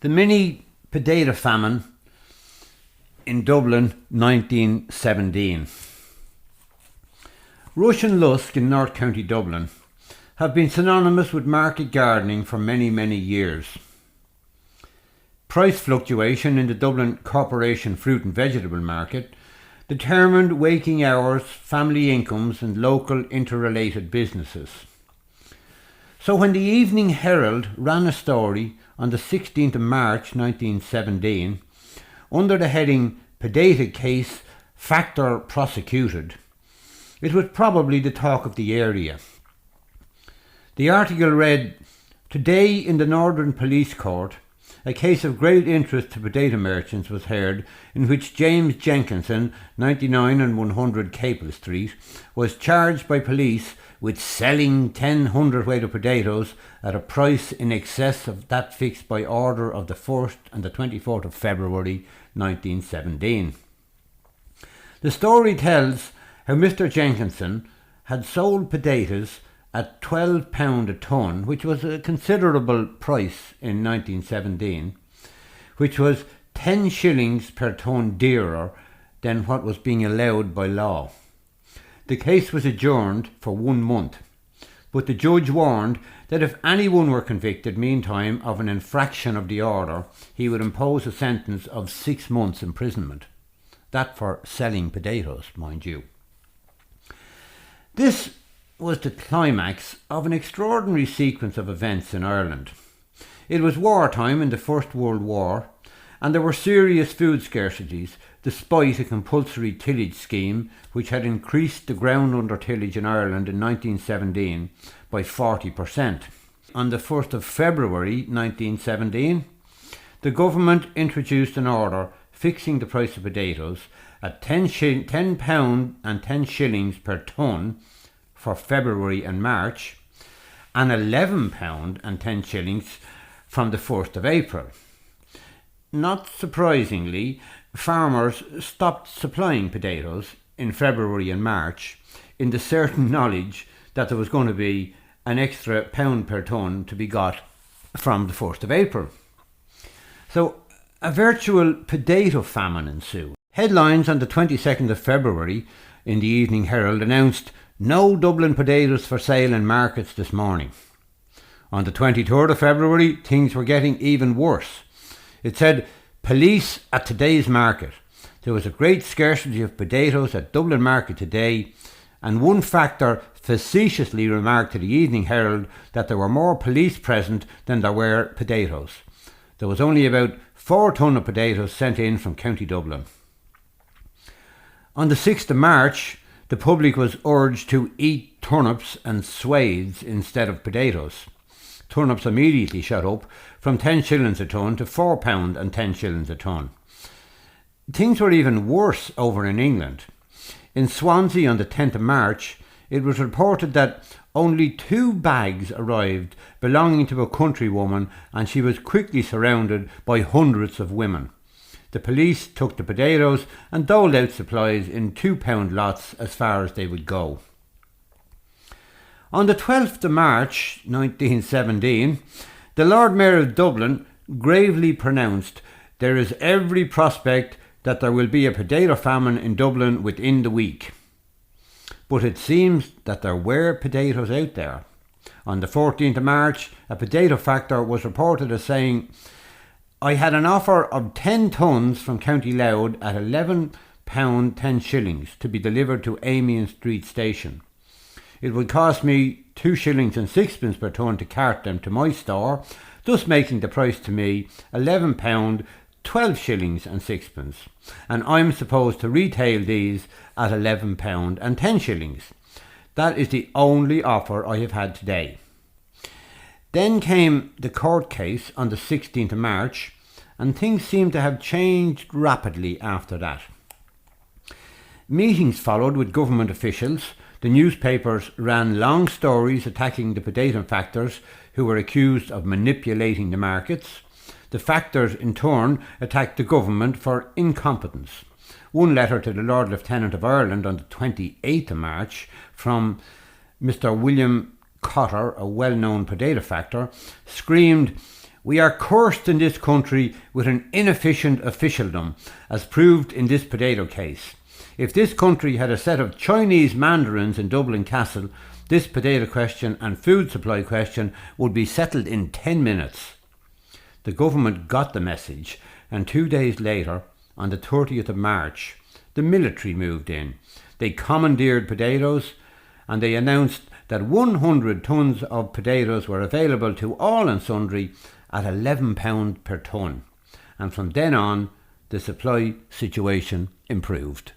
The mini potato famine in Dublin 1917. Rush and Lusk in North County Dublin have been synonymous with market gardening for many years. Price fluctuation in the Dublin Corporation fruit and vegetable market determined waking hours, family incomes and local interrelated businesses. So when the Evening Herald ran a story on the 16th of March 1917 under the heading "Potato Case Factor Prosecuted," it was probably the talk of the area. The article read, "Today in the Northern Police Court, a case of great interest to potato merchants was heard in which James Jenkinson, 99 and 100 Capel Street, was charged by police with selling 10 hundredweight of potatoes at a price in excess of that fixed by order of the 1st and the 24th of February 1917. The story tells how Mr. Jenkinson had sold potatoes at £12 a tonne, which was a considerable price in 1917, which was 10 shillings per tonne dearer than what was being allowed by law. The case was adjourned for 1 month, but the judge warned that if anyone were convicted meantime of an infraction of the order, he would impose a sentence of 6 months' imprisonment. That for selling potatoes, mind you. This was the climax of an extraordinary sequence of events in Ireland. It was wartime in the First World War, and there were serious food scarcities despite a compulsory tillage scheme which had increased the ground under tillage in Ireland in 1917 by 40%. On the 1st of February 1917, the government introduced an order fixing the price of potatoes at £10 and 10 shillings per tonne for February and March, and £11 and 10 shillings from the 1st of April. Not surprisingly, farmers stopped supplying potatoes in February and March in the certain knowledge that there was going to be an extra pound per tonne to be got from the 1st of April. So a virtual potato famine ensued. Headlines on the 22nd of February in the Evening Herald announced "No Dublin potatoes for sale in markets this morning." On the 23rd of February, things were getting even worse. It said, "Police at today's market. There was a great scarcity of potatoes at Dublin Market today, and one factor facetiously remarked to the Evening Herald that there were more police present than there were potatoes. There was only about 4 tonne of potatoes sent in from County Dublin." On the 6th of March, the public was urged to eat turnips and swathes instead of potatoes. Turnips immediately shot up from 10 shillings a tonne to £4 and 10 shillings a tonne. Things were even worse over in England. In Swansea on the 10th of March, it was reported that only 2 bags arrived belonging to a countrywoman, and she was quickly surrounded by hundreds of women. The police took the potatoes and doled out supplies in £2 lots as far as they would go. On the 12th of March 1917, the Lord Mayor of Dublin gravely pronounced, "There is every prospect that there will be a potato famine in Dublin within the week." But it seems that there were potatoes out there. On the 14th of March, a potato factor was reported as saying, "I had an offer of 10 tonnes from County Louth at £11 10 shillings to be delivered to Amiens Street Station. It would cost me 2 shillings and sixpence per tonne to cart them to my store, thus making the price to me £11 12 shillings and sixpence, and I'm supposed to retail these at £11 and 10 shillings. That is the only offer I have had today." Then came the court case on the 16th of March, and things seemed to have changed rapidly after that. Meetings followed with government officials. The newspapers ran long stories attacking the potato factors who were accused of manipulating the markets. The factors in turn attacked the government for incompetence. One letter to the Lord Lieutenant of Ireland on the 28th of March from Mr. William Cotter, a well-known potato factor, screamed, We are cursed in this country with an inefficient officialdom, as proved in this potato case. If this country had a set of Chinese mandarins in Dublin Castle, this potato question and food supply question would be settled in 10 minutes. The government got the message, and 2 days later, on the 30th of March, the military moved in. They commandeered potatoes, and they announced that 100 tonnes of potatoes were available to all and sundry at £11 per tonne. And from then on, the supply situation improved.